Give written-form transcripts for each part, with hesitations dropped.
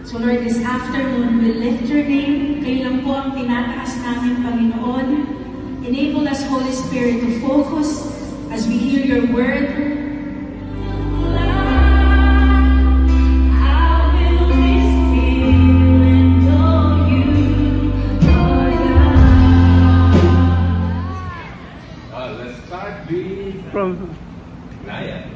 So Lord, this afternoon, we lift your name. Kayo lang po ang tinataas namin, Panginoon. Enable us, Holy Spirit, to focus as we hear your word. Let's start from Naya.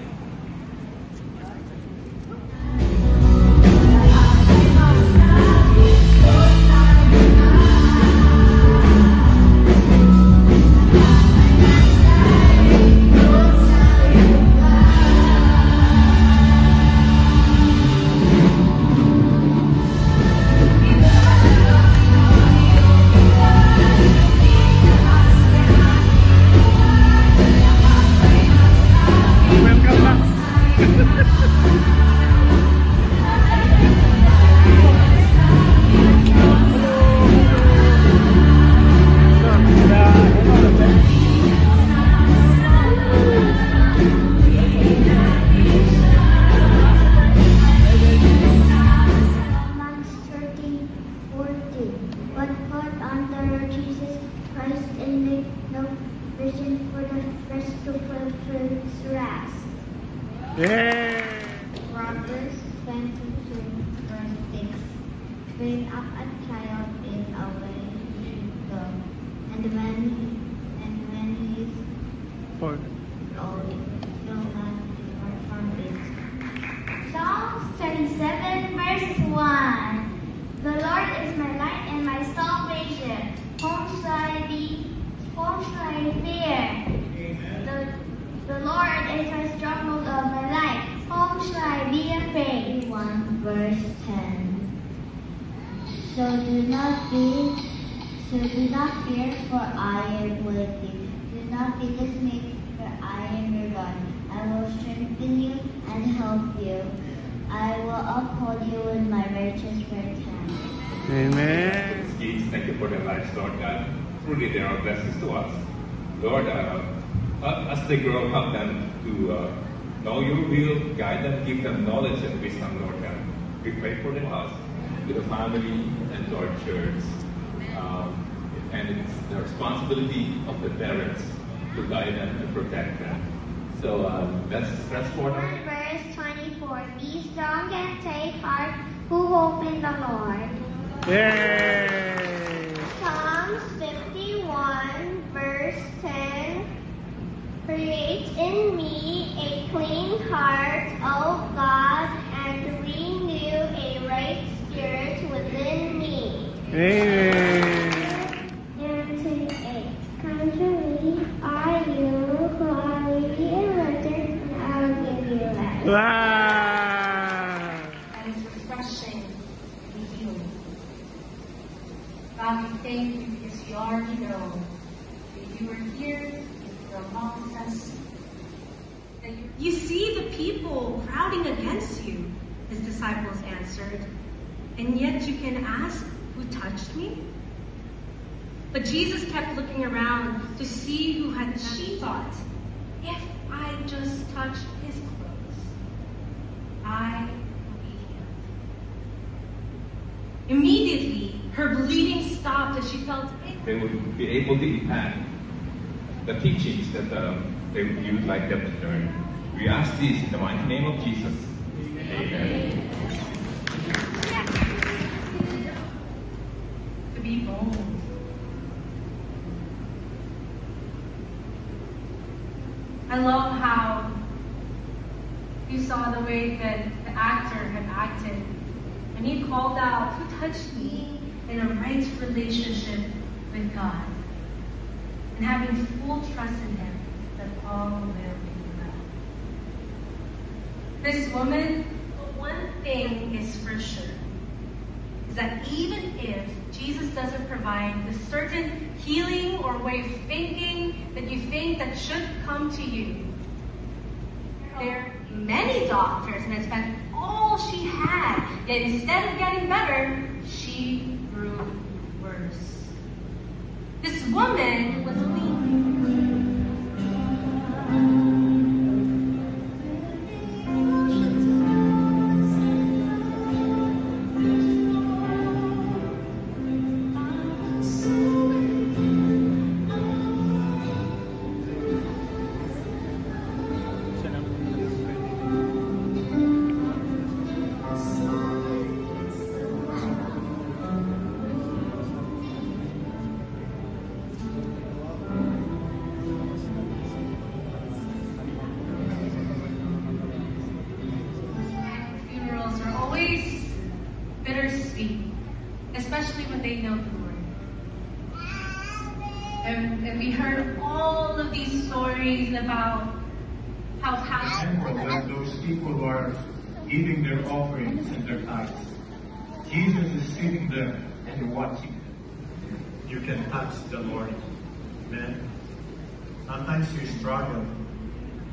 Proverbs 22, verse 6. Bring up a child in a way he should go, and when he is old, he'll not depart from it. Psalms 37, verse 1. The Lord is my light and my salvation. Whom shall I fear? The Lord is my stronghold of my life. Whom shall I be afraid? 1 verse 10. So do not fear, for I am with you. Do not be dismayed, for I am your God. I will strengthen you and help you. I will uphold you with my righteous right hand. Amen. Kids, thank you for their lives, Lord God. Truly, they are blessings to us. Lord, as they grow, help them to know your will, guide them, give them knowledge and wisdom, Lord God. We pray for the house, to the family, and to our church. And it's the responsibility of the parents to guide them and protect them. So let's for them. Verse 24. Be strong and take heart who hope in the Lord. Yay! Psalms 51, verse 10. Create in me a clean heart, O God, and renew a right spirit within me. Amen. And 28. Come to me, all you who are weary and lifted, and I will give you rest. Wow! That is refreshing and healing. God, we thank you because you already know that you are here. Amongst us. You see the people crowding against you, his disciples answered, and yet you can ask, who touched me? But Jesus kept looking around to see who had touched. She thought, if I just touch his clothes, I will be healed. Immediately, her bleeding stopped as she felt they would be able to impact the teachings that you would like them to learn. We ask this in the mighty name of Jesus. Amen. To be bold. I love how you saw the way that the actor had acted. And he called out, who touched me, in a right relationship with God. And having full trust in him that all will be well. This woman, one thing is for sure, is that even if Jesus doesn't provide the certain healing or way of thinking that you think that should come to you, there are many doctors and had spent all she had, yet instead of getting better, she grew worse. This woman was especially when they know the Lord. And we heard all of these stories about how Remember when those people who are giving their offerings and their tithes, Jesus is sitting there and watching them. You can touch the Lord. Amen. Sometimes you struggle.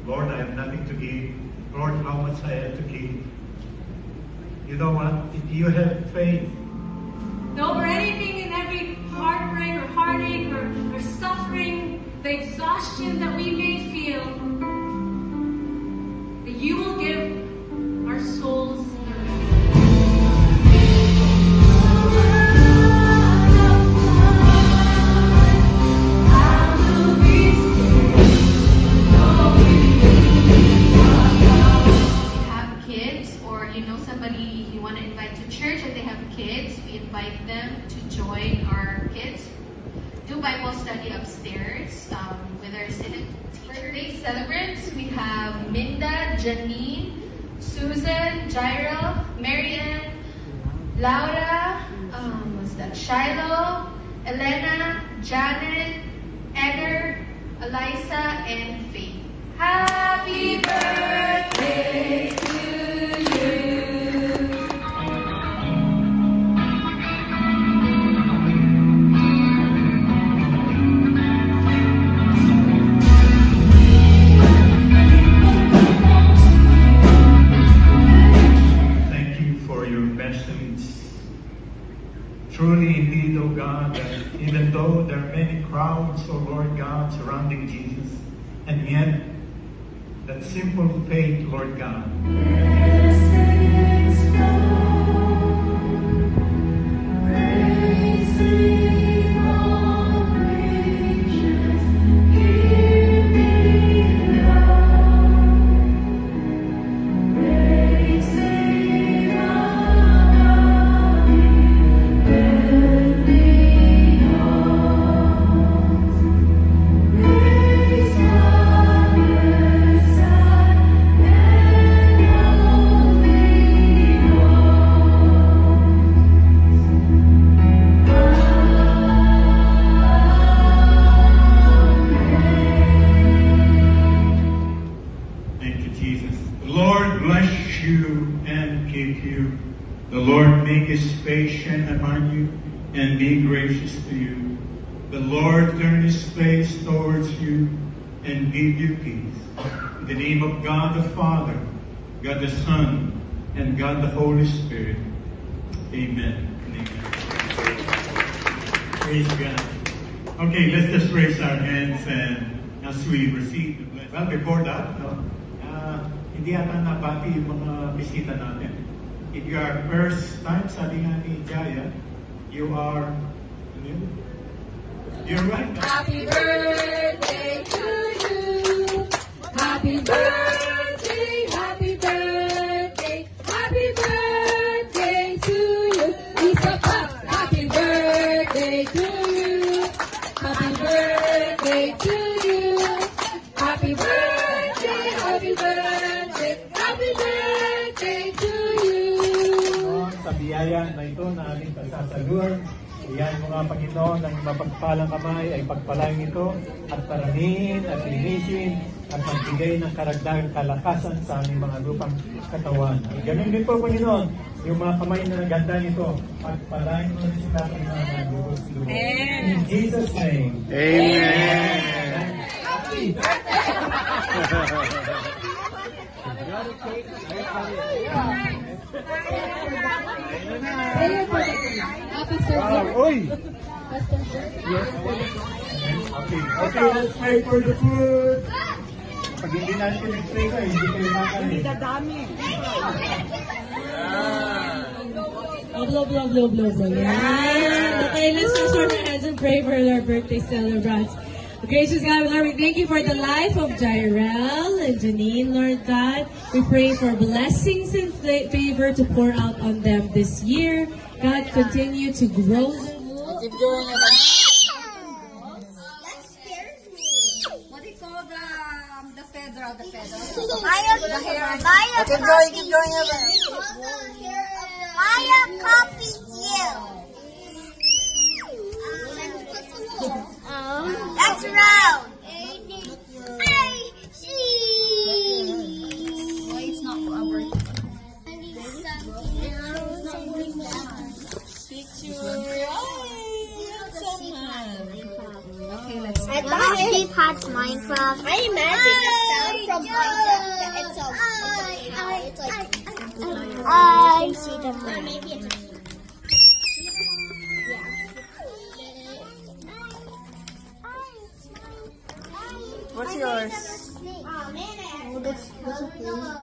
Lord, I have nothing to give. Lord, how much I have to give. You know what? If you have faith, over anything and every heartbreak or heartache or suffering, the exhaustion that we may feel, that you will give our souls somebody you want to invite to church and they have kids, we invite them to join our kids. Do Bible study upstairs with our birthday celebrants. We have Minda, Janine, Susan, Jairo, Marianne, Laura, Shiloh, Elena, Janet, Edgar, Eliza, and Faith. Happy birthday to you. Truly, indeed, O God, that even though there are many crowds, O Lord God, surrounding Jesus, and yet that simple faith, Lord God, the Lord make his face shine upon you and be gracious to you. The Lord turn his face towards you and give you peace. In the name of God the Father, God the Son, and God the Holy Spirit. Amen. Amen. Praise God. Okay, let's just raise our hands and as we receive the blessing. Well, before that, hindi ata nabati yung mga bisita natin. If you are first time, sabi nga ni Jaya, you're right. Happy birthday to you. Happy birthday, happy birthday, happy birthday to you. Isa pa, happy birthday to you. Happy birthday to you. Happy birthday, happy birthday, happy birthday to you. Sa biyaya na ito na aming pagsasaluhan, iyan mo nga Panginoon, ang mapagpalang kamay ay pagpalain ito at paramihin at linisin at magbigay ng karagdagang kalakasan sa aming mga lupang katawan. At ganun din po Panginoon, yung mga kamay na naganda nito, pagpalain mo rin sila Panginoon ng lubos-lubos. In Jesus' name. Amen. Happy Happy birthday. Yes. Okay, let's pray for the food. Pag hindi natin nag-pray ka, hindi kayo makain. Hindi dadami. Blow. Yeah. Okay, let's just turn our hands and pray for our birthday celebrants. Gracious God, Lord, we thank you for the life of Jairel and Janine, Lord God. We pray for blessings and favor to pour out on them this year. God, continue to grow them. That scares me. What do you call the feather? The feather? The hair. Keep going. Maya copied you. you. So much. Okay, let's I thought Deep has Minecraft. I imagine the sound from Minecraft. It's like I see the moon. Maybe it's What's yours? Oh, that's